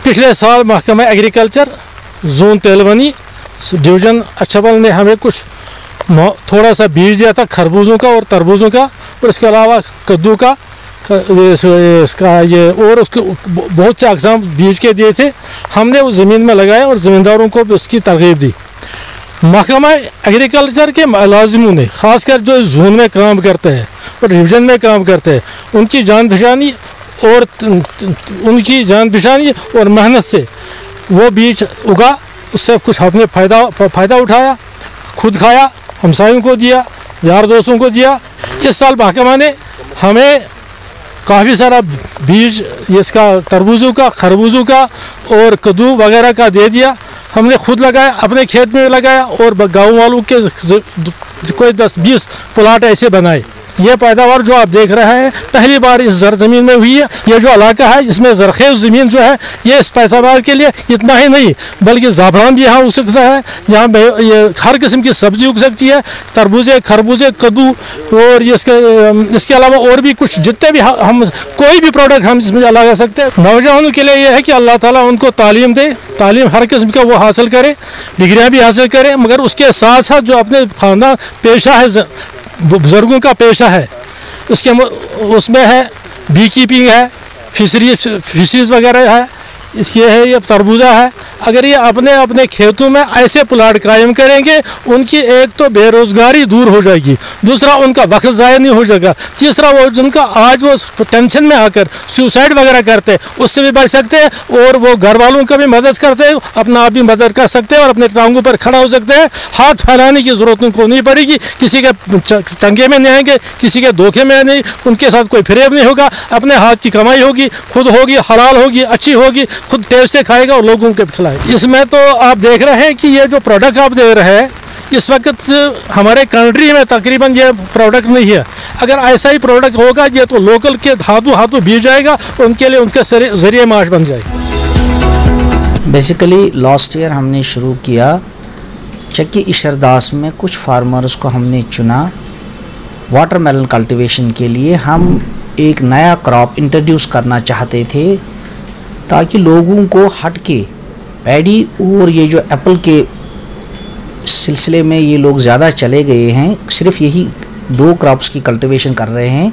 पिछले साल महकमा एग्रीकल्चर जोन तेलवनी डिवीज़न अच्छाबल ने हमें कुछ थोड़ा सा बीज दिया था खरबूजों का और तरबूजों का, और इसके अलावा कद्दू का इसका ये और उसके बहुत से अक़साम बीज के दिए थे। हमने उस ज़मीन में लगाया और ज़मींदारों को भी उसकी तरगीब दी। महकमा एग्रीकल्चर के मुलाजिमों ने ख़ासकर जो जोन में काम करते हैं और डिवीज़न में काम करते हैं, उनकी जान पहचानी और मेहनत से वो बीज उगा, उससे कुछ हमने फ़ायदा उठाया, खुद खाया, हमसायों को दिया, यार दोस्तों को दिया। इस साल महकमा ने हमें काफ़ी सारा बीज इसका तरबूजों का, खरबूजों का और कद्दू वगैरह का दे दिया। हमने खुद लगाया, अपने खेत में लगाया और गाँव वालों के कोई 10-20 प्लाट ऐसे बनाए। ये पैदावार जो आप देख रहे हैं पहली बार इस ज़मीन में हुई है। ये जो इलाका है इसमें ज़रख़ेज़ ज़मीन जो है ये इस पैदावार के लिए इतना ही नहीं बल्कि ज़ाफ़रान भी यहाँ उग सकता है। यहाँ ये हर किस्म की सब्ज़ी उग सकती है, तरबूजे, खरबूजे, कद्दू और इसके अलावा और भी कुछ जितने भी हम कोई भी प्रोडक्ट हम इसमें लगा सकते हैं। नौजवानों के लिए यह है कि अल्लाह ताला उनको तालीम दे, तालीम हर किस्म का वो हासिल करे, डिग्रियाँ भी हासिल करे, मगर उसके साथ साथ जो अपने खानदान पेशा है, बुजुर्गों का पेशा है, उसमें है बी कीपिंग है, फिशरीज वगैरह है, इसके है ये तरबूजा है। अगर ये अपने अपने खेतों में ऐसे प्लाट कायम करेंगे, उनकी एक तो बेरोज़गारी दूर हो जाएगी, दूसरा उनका वक्त ज़ाया नहीं हो जाएगा, तीसरा वो जिनका आज वो टेंशन में आकर सुसाइड वगैरह करते हैं उससे भी बच सकते हैं, और वो घर वालों का भी मदद करते हैं, अपना आप भी मदद कर सकते हैं और अपने टांगों पर खड़ा हो सकते हैं। हाथ फैलाने की ज़रूरत उनको नहीं पड़ेगी, किसी के चंगे में नहीं आएंगे, किसी के धोखे में नहीं, उनके साथ कोई फरेब नहीं होगा, अपने हाथ की कमाई होगी, खुद होगी, हलाल होगी, अच्छी होगी, खुद टेस्ट से खाएगा और लोगों के खिलाएगा। इसमें तो आप देख रहे हैं कि ये जो प्रोडक्ट आप दे रहे हैं इस वक्त हमारे कंट्री में तकरीबन ये प्रोडक्ट नहीं है। अगर ऐसा ही प्रोडक्ट होगा ये तो लोकल के हाथों बीज जाएगा, उनके लिए उनके ज़रिए माश बन जाएगा। बेसिकली लास्ट ईयर हमने शुरू किया चक्की इशरदास में, कुछ फार्मर्स को हमने चुना वाटरमेलन कल्टीवेशन के लिए। हम एक नया क्रॉप इंट्रोड्यूस करना चाहते थे ताकि लोगों को हट के पैडी और ये जो एप्पल के सिलसिले में ये लोग ज़्यादा चले गए हैं, सिर्फ यही 2 क्रॉप्स की कल्टीवेशन कर रहे हैं।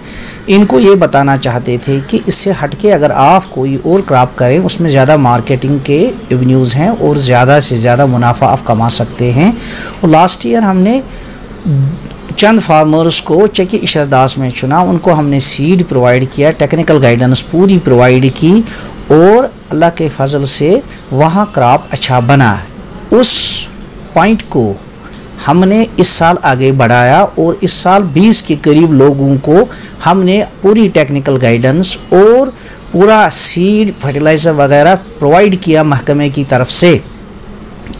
इनको ये बताना चाहते थे कि इससे हट के अगर आप कोई और क्रॉप करें उसमें ज़्यादा मार्केटिंग के एवेन्यूज़ हैं और ज़्यादा से ज़्यादा मुनाफा आप कमा सकते हैं। और लास्ट ईयर हमने चंद फार्मर्स को चक्की इशरदास में चुना, उनको हमने सीड प्रोवाइड किया, टेक्निकल गाइडेंस पूरी प्रोवाइड की और अल्लाह के फजल से वहाँ क्रॉप अच्छा बना। उस पॉइंट को हमने इस साल आगे बढ़ाया और इस साल 20 के करीब लोगों को हमने पूरी टेक्निकल गाइडेंस और पूरा सीड फर्टिलाइज़र वगैरह प्रोवाइड किया महकमे की तरफ से,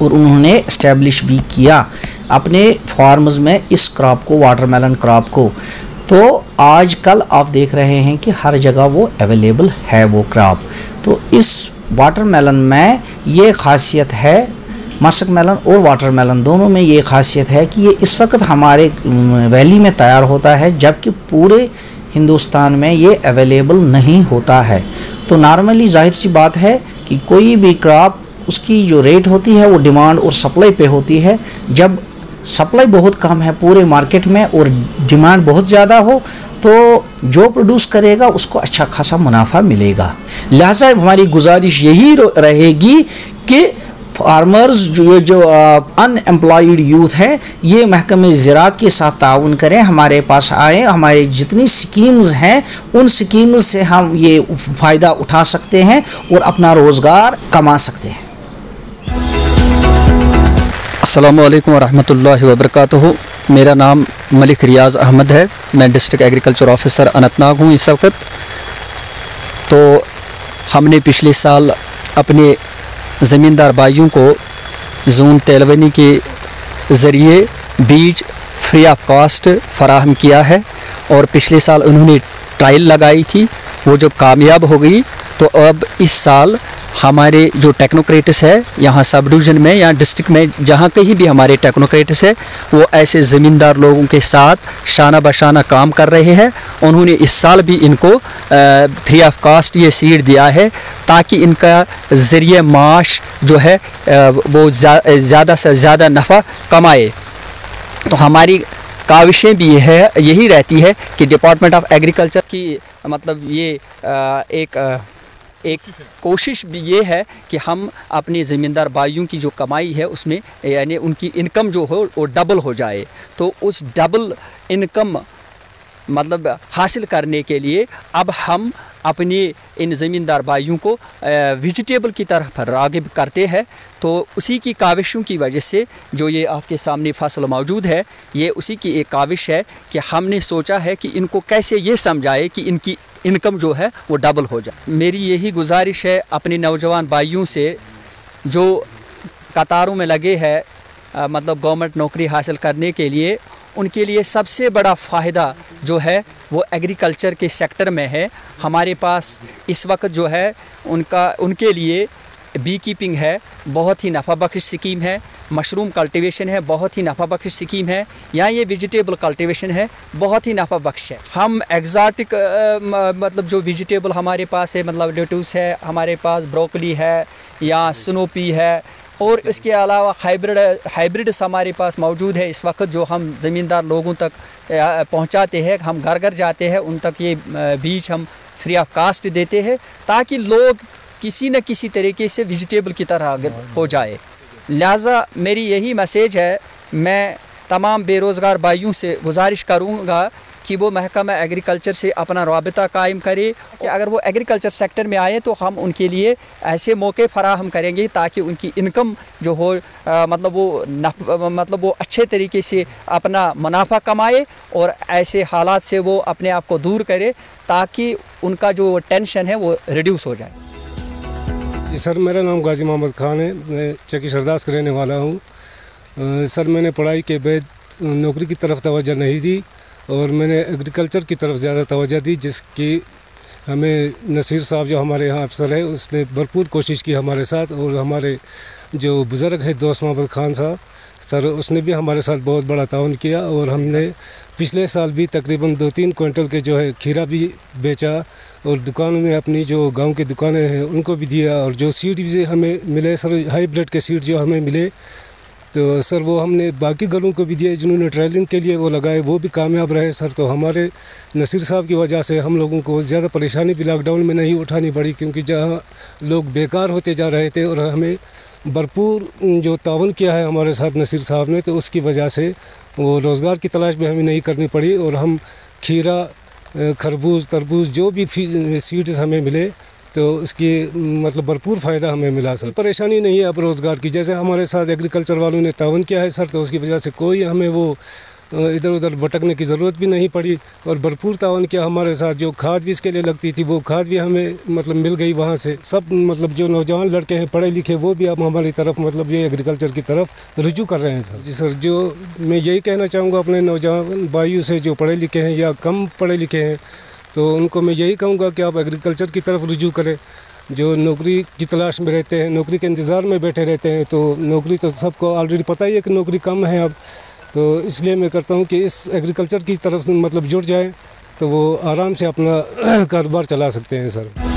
और उन्होंने इस्टेब्लिश भी किया अपने फार्म्स में इस क्रॉप को, वाटरमेलन क्रॉप को। तो आजकल आप देख रहे हैं कि हर जगह वो अवेलेबल है वो क्रॉप। तो इस वाटरमेलन में ये खासियत है, मस्क मेलन और वाटरमेलन दोनों में ये खासियत है कि ये इस वक्त हमारे वैली में तैयार होता है, जबकि पूरे हिंदुस्तान में ये अवेलेबल नहीं होता है। तो नॉर्मली जाहिर सी बात है कि कोई भी क्रॉप उसकी जो रेट होती है वो डिमांड और सप्लाई पे होती है। जब सप्लाई बहुत कम है पूरे मार्केट में और डिमांड बहुत ज़्यादा हो तो जो प्रोड्यूस करेगा उसको अच्छा खासा मुनाफा मिलेगा। लिहाजा हमारी गुजारिश यही रहेगी कि फार्मर्स जो अनएम्प्लॉयड यूथ हैं ये महकमे ज़राअत के साथ ताउन करें, हमारे पास आएँ, हमारी जितनी स्कीम्स हैं उन स्कीम्स से हम ये फ़ायदा उठा सकते हैं और अपना रोज़गार कमा सकते हैं। अस्सलामु अलैकुम वरहमतुल्लाहि वबरकातुहू। मेरा नाम मलिक रियाज़ अहमद है, मैं डिस्ट्रिक्ट एग्रीकल्चर ऑफिसर अनंतनाग हूँ इस वक्त। तो हमने पिछले साल अपने ज़मींदार भाइयों को जोन तेलवनी के ज़रिए बीज फ्री ऑफ कॉस्ट फ़राहम किया है और पिछले साल उन्होंने ट्रायल लगाई थी, वो जब कामयाब हो गई तो अब इस साल हमारे जो टेक्नोक्रेट्स है यहाँ सब डिवीज़न में या डिस्ट्रिक्ट में जहाँ कहीं भी हमारे टेक्नोक्रेट्स है वो ऐसे ज़मींदार लोगों के साथ शाना बशाना काम कर रहे हैं। उन्होंने इस साल भी इनको फ्री ऑफ कास्ट ये सीड दिया है ताकि इनका ज़रिए माश जो है वो ज़्यादा से ज़्यादा नफ़ा कमाए। तो हमारी काविशें भी यही रहती है कि डिपार्टमेंट ऑफ एग्रीकल्चर की मतलब ये एक कोशिश भी ये है कि हम अपने ज़मींदार भाइयों की जो कमाई है उसमें यानी उनकी इनकम जो हो वो डबल हो जाए। तो उस डबल इनकम मतलब हासिल करने के लिए अब हम अपने इन ज़मींदार भाइयों को वेजिटेबल की तरफ राग़िब करते हैं। तो उसी की काविशों की वजह से जो ये आपके सामने फसल मौजूद है ये उसी की एक काविश है कि हमने सोचा है कि इनको कैसे ये समझाए कि इनकी इनकम जो है वो डबल हो जाए। मेरी यही गुजारिश है अपने नौजवान भाइयों से जो कतारों में लगे हैं मतलब गवर्नमेंट नौकरी हासिल करने के लिए, उनके लिए सबसे बड़ा फ़ायदा जो है वो एग्रीकल्चर के सेक्टर में है। हमारे पास इस वक्त जो है उनके लिए बी कीपिंग है, बहुत ही नफ़ा बख्श स्कीम है। मशरूम कल्टीवेशन है, बहुत ही नफ़ा बख्श स्कीम है। या ये वेजिटेबल कल्टीवेशन है, बहुत ही नफ़ा बख्श है। हम एग्ज़ाटिक मतलब जो वेजिटेबल हमारे पास है मतलब लेटूस है, हमारे पास ब्रोकली है या स्नोपी है और इसके अलावा हाइब्रिड्स हमारे पास मौजूद है इस वक्त जो हम ज़मींदार लोगों तक पहुंचाते हैं। हम घर घर जाते हैं, उन तक ये बीज हम फ्री ऑफ कास्ट देते हैं ताकि लोग किसी न किसी तरीके से वेजिटेबल की तरह आगे हो जाए। लिहाजा मेरी यही मैसेज है, मैं तमाम बेरोज़गार भाइयों से गुजारिश करूँगा कि वो महकमा एग्रीकल्चर से अपना राबिता कायम करे कि अगर वो एग्रीकल्चर सेक्टर में आए तो हम उनके लिए ऐसे मौके फराहम करेंगे ताकि उनकी इनकम जो हो मतलब वो अच्छे तरीके से अपना मुनाफा कमाए और ऐसे हालात से वो अपने आप को दूर करे ताकि उनका जो टेंशन है वो रिड्यूस हो जाए। सर मेरा नाम गाजी मोहम्मद खान है, मैं चक्की सरदास का रहने वाला हूँ। सर मैंने पढ़ाई के बाद नौकरी की तरफ तवज्जो नहीं दी और मैंने एग्रीकल्चर की तरफ ज़्यादा तवज्जो दी, जिसकी हमें नसीर साहब जो हमारे यहाँ अफसर है उसने भरपूर कोशिश की हमारे साथ। और हमारे जो बुज़ुर्ग है दोस्त मोहम्मद खान साहब सर, उसने भी हमारे साथ बहुत बड़ा ताउन किया और हमने पिछले साल भी तकरीबन 2-3 क्विंटल के जो है खीरा भी बेचा और दुकानों में अपनी जो गांव की दुकानें हैं उनको भी दिया। और जो सीड भी हमें मिले सर, हाइब्रिड के सीड जो हमें मिले तो सर वो हमने बाकी घरों को भी दिए जिन्होंने ट्रेलिंग के लिए वो लगाए, वो भी कामयाब रहे सर। तो हमारे नसीर साहब की वजह से हम लोगों को ज़्यादा परेशानी भी लॉकडाउन में नहीं उठानी पड़ी, क्योंकि जहाँ लोग बेकार होते जा रहे थे और हमें भरपूर जो ताउन किया है हमारे साथ नसीर साहब ने, तो उसकी वजह से वो रोज़गार की तलाश भी हमें नहीं करनी पड़ी और हम खीरा खरबूज तरबूज जो भी सीड्स हमें मिले तो उसकी मतलब भरपूर फ़ायदा हमें मिला सर। परेशानी नहीं है अब रोज़गार की, जैसे हमारे साथ एग्रीकल्चर वालों ने ताउन किया है सर, तो उसकी वजह से कोई हमें वो इधर उधर भटकने की ज़रूरत भी नहीं पड़ी और भरपूर ताउन किया हमारे साथ। जो खाद भी इसके लिए लगती थी वो खाद भी हमें मतलब मिल गई वहाँ से। सब मतलब जो नौजवान लड़के हैं पढ़े लिखे वो भी अब हमारी तरफ मतलब ये एग्रीकल्चर की तरफ रुजू कर रहे हैं सर। जी सर, जो मैं यही कहना चाहूँगा अपने नौजवान भाइयों से जो पढ़े लिखे हैं या कम पढ़े लिखे हैं, तो उनको मैं यही कहूँगा कि आप एग्रीकल्चर की तरफ रुजू करें। जो नौकरी की तलाश में रहते हैं, नौकरी के इंतज़ार में बैठे रहते हैं, तो नौकरी तो सबको ऑलरेडी पता ही है कि नौकरी कम है अब, तो इसलिए मैं करता हूँ कि इस एग्रीकल्चर की तरफ मतलब जुड़ जाए तो वो आराम से अपना कारोबार चला सकते हैं सर।